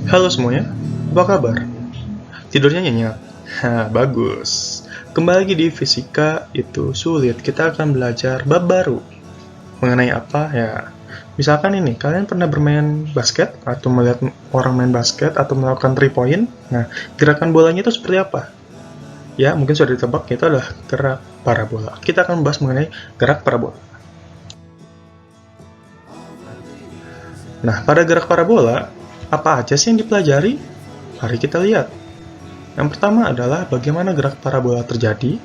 Halo semuanya, apa kabar? Tidurnya nyenyak? Bagus. Kembali lagi di Fisika Itu Sulit. Kita akan belajar bab baru. Mengenai apa? Ya, misalkan ini, kalian pernah bermain basket atau melihat orang main basket atau melakukan 3 point? Nah, gerakan bolanya itu seperti apa? Ya, mungkin sudah ditebak, itu adalah gerak parabola. Kita akan membahas mengenai gerak parabola. Nah, pada gerak parabola, apa aja sih yang dipelajari? Mari kita lihat. Yang pertama adalah bagaimana gerak parabola terjadi.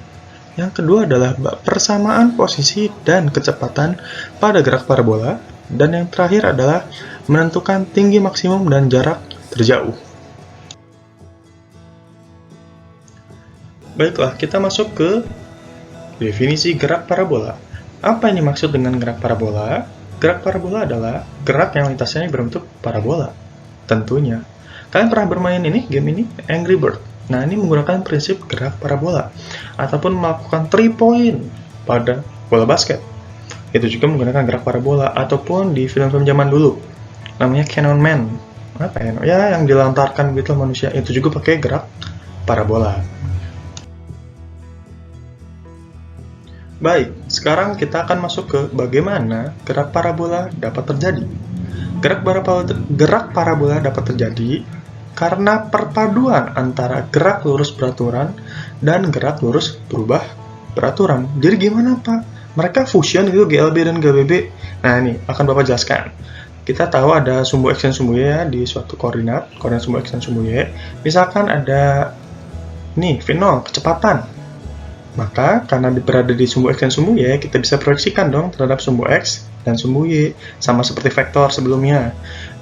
Yang kedua adalah persamaan posisi dan kecepatan pada gerak parabola. Dan yang terakhir adalah menentukan tinggi maksimum dan jarak terjauh. Baiklah, kita masuk ke definisi gerak parabola. Apa yang dimaksud dengan gerak parabola? Gerak parabola adalah gerak yang lintasannya berbentuk parabola. Tentunya. Kalian pernah bermain game ini, Angry Bird. Nah, ini menggunakan prinsip gerak parabola. Ataupun melakukan 3 point pada bola basket. Itu juga menggunakan gerak parabola. Ataupun di film-film zaman dulu. Namanya Cannon Man. Apa ya? Ya, yang dilantarkan gitu manusia. Itu juga pakai gerak parabola. Baik, sekarang kita akan masuk ke bagaimana gerak parabola dapat terjadi. Gerak parabola dapat terjadi karena perpaduan antara gerak lurus beraturan dan gerak lurus berubah beraturan. Jadi gimana Pak? Mereka fusion gitu, GLB dan GBB. Nah ini akan Bapak jelaskan. Kita tahu ada sumbu X dan sumbu Y di suatu koordinat sumbu X dan sumbu Y. Misalkan ada V0, kecepatan. Maka, karena berada di sumbu X dan sumbu Y, kita bisa proyeksikan dong terhadap sumbu X dan sumbu Y, sama seperti vektor sebelumnya.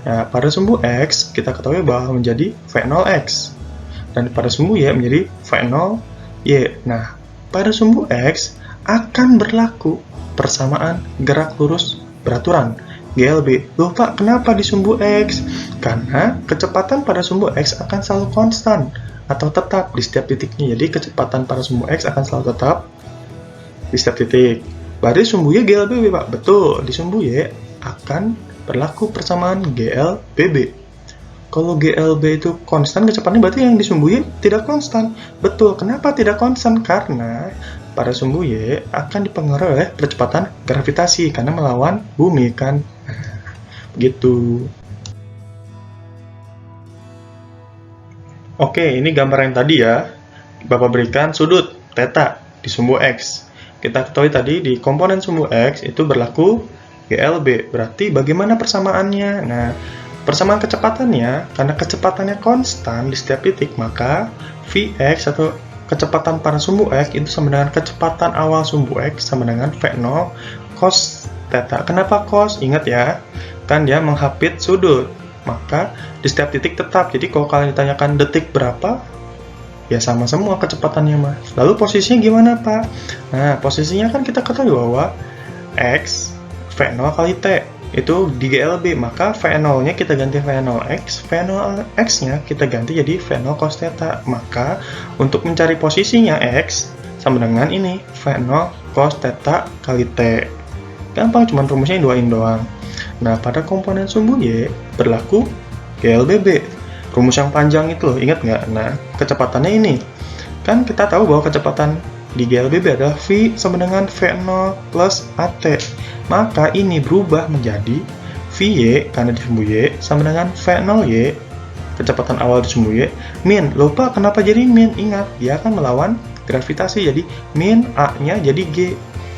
Nah, pada sumbu X, kita ketahui bahwa menjadi V0X. Dan pada sumbu Y menjadi V0Y. Nah, pada sumbu X akan berlaku persamaan gerak lurus beraturan, GLB. Loh Pak, kenapa di sumbu X? Karena kecepatan pada sumbu X akan selalu konstan atau tetap di setiap titiknya. Jadi kecepatan pada sumbu X akan selalu tetap di setiap titik. Berarti sumbu Y GLBB Pak. Betul, di sumbu Y akan berlaku persamaan GLBB. Kalau GLB itu konstan kecepatannya, berarti yang di sumbu Y tidak konstan. Betul, kenapa tidak konstan? Karena pada sumbu Y akan dipengaruhi oleh percepatan gravitasi karena melawan bumi kan. Begitu. Oke, ini gambar yang tadi ya. Bapak berikan sudut theta di sumbu X. Kita ketahui tadi di komponen sumbu X itu berlaku GLB. Berarti bagaimana persamaannya? Nah, persamaan kecepatannya, karena kecepatannya konstan di setiap titik, maka Vx atau kecepatan pada sumbu X itu sama dengan kecepatan awal sumbu X sama dengan V0 cos theta. Kenapa cos? Ingat ya, kan dia menghapit sudut. Maka di setiap titik tetap. Jadi kalau kalian ditanyakan detik berapa, ya sama semua kecepatannya Mas. Lalu posisinya gimana Pak? Nah, posisinya kan kita ketahui bahwa X V0 kali T itu di GLB, maka V0-nya kita ganti V0X, V0X-nya kita ganti jadi V0 cos theta. Maka untuk mencari posisinya X sama dengan ini, V0 cos theta kali T. Gampang, cuman rumusnya duain doang. Nah, pada komponen sumbu Y berlaku GLBB. Rumus yang panjang itu loh, ingat nggak? Nah, kecepatannya ini. Kan kita tahu bahwa kecepatan di GLBB adalah V sama dengan V0 plus AT. Maka ini berubah menjadi VY, karena di sumbu Y, sama dengan V0Y, kecepatan awal di sumbu Y, min. Lupa kenapa jadi min? Ingat, dia akan melawan gravitasi. Jadi min A-nya jadi G,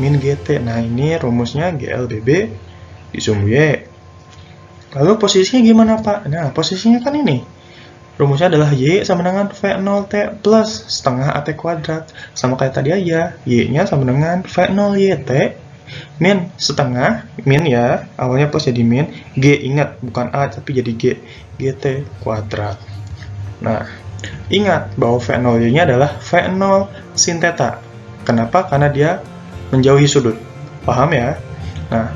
min GT. Nah, ini rumusnya GLBB di sumbu Y. Lalu posisinya gimana Pak? Nah, posisinya kan ini. Rumusnya adalah Y sama dengan V0T plus setengah AT kuadrat. Sama kayak tadi aja. Y-nya sama dengan V0YT min setengah, min ya, awalnya plus jadi min, G ingat, bukan A tapi jadi G, GT kuadrat. Nah, ingat bahwa V0Y-nya adalah V0 sin theta. Kenapa? Karena dia menjauhi sudut. Paham ya? Nah,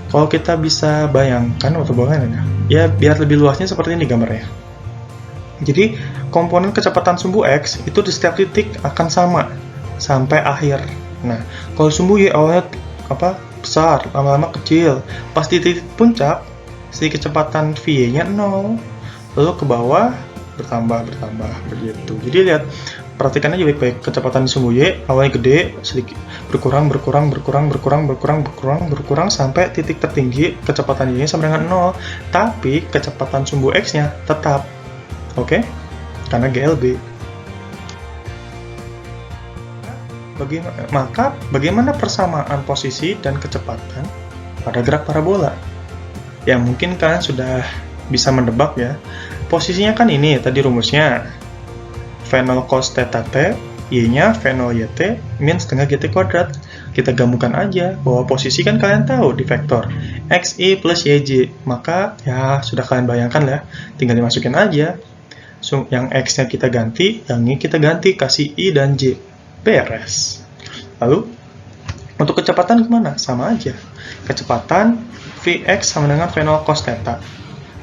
kalau kita bisa bayangkan waktu buangannya, ya biar lebih luasnya seperti ini gambarnya. Jadi komponen kecepatan sumbu X itu di setiap titik akan sama sampai akhir. Nah, kalau sumbu Y awalnya besar, lama-lama kecil. Pas di titik puncak, si kecepatan V-nya 0. lalu ke bawah bertambah begitu. Jadi lihat, perhatikan aja baik-baik, kecepatan di sumbu Y awalnya gede, sedikit berkurang sampai titik tertinggi kecepatan Y sama dengan 0, tapi kecepatan sumbu X-nya tetap. Oke? Karena GLB. Maka bagaimana persamaan posisi dan kecepatan pada gerak parabola? Ya mungkin kalian sudah bisa mendebak ya. Posisinya kan ini tadi rumusnya. V0 cos theta t, Y-nya V0 YT min setengah GT kuadrat. Kita gabungkan aja bahwa posisi kan kalian tahu di vektor XI plus YJ. Maka ya sudah kalian bayangkan ya, tinggal dimasukin aja. Yang X-nya kita ganti, yang ini kita ganti, kasih I dan J. Beres. Lalu, untuk kecepatan gimana? Sama aja. Kecepatan Vx sama dengan V0 cos theta.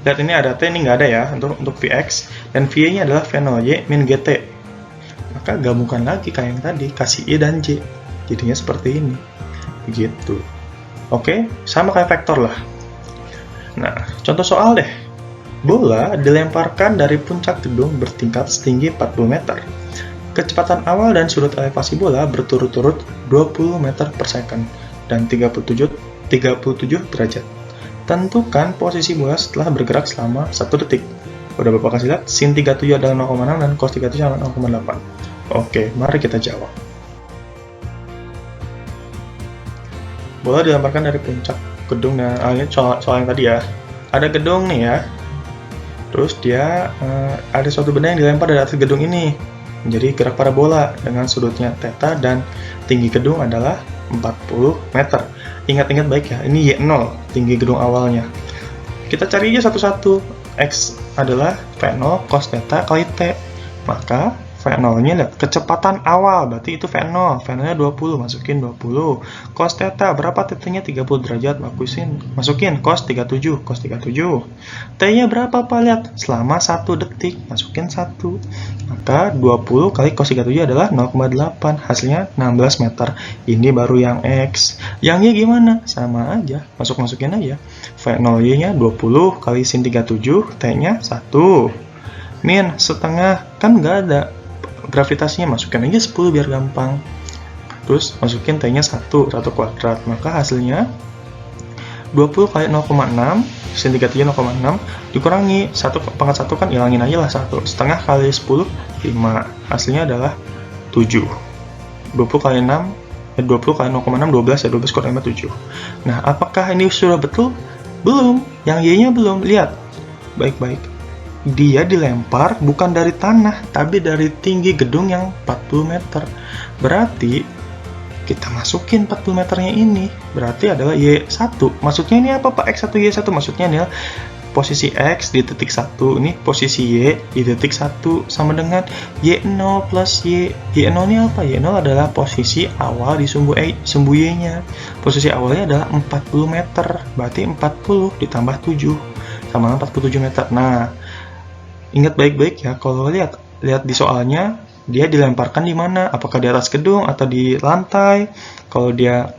Lihat ini ada T, ini nggak ada ya untuk Vx, dan V-nya adalah V0Y min GT. Maka gabungkan lagi kayak yang tadi, kasih I dan J. Jadinya seperti ini. Begitu. Oke, sama kayak vektor lah. Nah, contoh soal deh. Bola dilemparkan dari puncak gedung bertingkat setinggi 40 meter. Kecepatan awal dan sudut elevasi bola berturut-turut 20 meter per second dan 37 derajat. Tentukan posisi bola setelah bergerak selama 1 detik. Udah Bapak kasih lihat, sin 37 adalah 0,6 dan cos 37 adalah 0,8. Oke, mari kita jawab. Bola dilemparkan dari puncak gedung. Nah, ini soal yang tadi ya. Ada gedung nih ya. Terus dia ada suatu benda yang dilempar dari atas gedung ini. Menjadi gerak parabola dengan sudutnya theta dan tinggi gedung adalah 40 meter. Ingat-ingat baik ya, ini Y0, tinggi gedung awalnya. Kita cari aja satu-satu. X adalah V0 cos theta kali T. Maka V0-nya lihat, kecepatan awal, berarti itu V0. V0-nya 20, masukin 20. Cos theta, berapa θ-nya? 30 derajat, masukin cos 37. T-nya berapa, Pak? Lihat, selama 1 detik, masukin 1. Maka 20 kali cos 37 adalah 0,8, hasilnya 16 meter. Ini baru yang X. Yang Y gimana? Sama aja, masukin aja. V0Y-nya 20 kali sin 37, T-nya 1. Min setengah, kan nggak ada gravitasinya, masukin aja 10 biar gampang. Terus masukin T-nya 1 kuadrat, maka hasilnya 20 kali 0,6, sin 37 0,6, dikurangi 1/1 kan hilangin aja lah 1. Setengah kali 10, 5. Hasilnya adalah 7. 20 kali 6, 20 kali 0,6, 12 ya, 12 kurang 5, 7. Nah, apakah ini sudah betul? Belum. Yang Y-nya belum. Lihat baik-baik. Dia dilempar bukan dari tanah, tapi dari tinggi gedung yang 40 meter. Berarti, kita masukin 40 meternya ini. Berarti adalah Y1. Maksudnya ini apa, Pak? X1, Y1. Maksudnya adalah posisi X di titik 1. Ini posisi Y di titik 1. Sama dengan Y0 plus Y. Y0 ini apa? Y0 adalah posisi awal di sumbu Y-nya. Posisi awalnya adalah 40 meter. Berarti 40 ditambah 7. Sama 47 meter. Nah, ingat baik-baik ya, kalau lihat di soalnya, dia dilemparkan di mana? Apakah di atas gedung atau di lantai? Kalau dia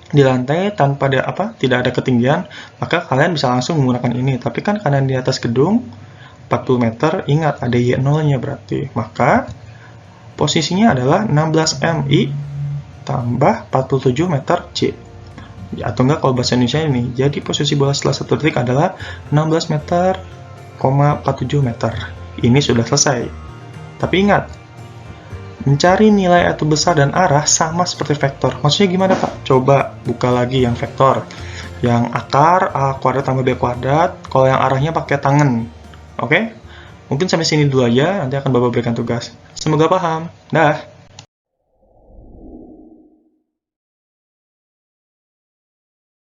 di lantai tanpa tidak ada ketinggian, maka kalian bisa langsung menggunakan ini. Tapi kan karena di atas gedung 40 meter, ingat ada Y0-nya berarti. Maka posisinya adalah 16 MI tambah 47 meter C. Atau enggak kalau bahasa Indonesia ini. Jadi posisi bola setelah 1 detik adalah 16 meter 47 meter. Ini sudah selesai. Tapi ingat, mencari nilai atau besar dan arah sama seperti vektor. Maksudnya gimana, Pak? Coba buka lagi yang vektor. Yang akar A kuadrat tambah B kuadrat. Kalau yang arahnya pakai tangan. Oke? Mungkin sampai sini dulu aja. Nanti akan Bapak berikan tugas. Semoga paham. Dah.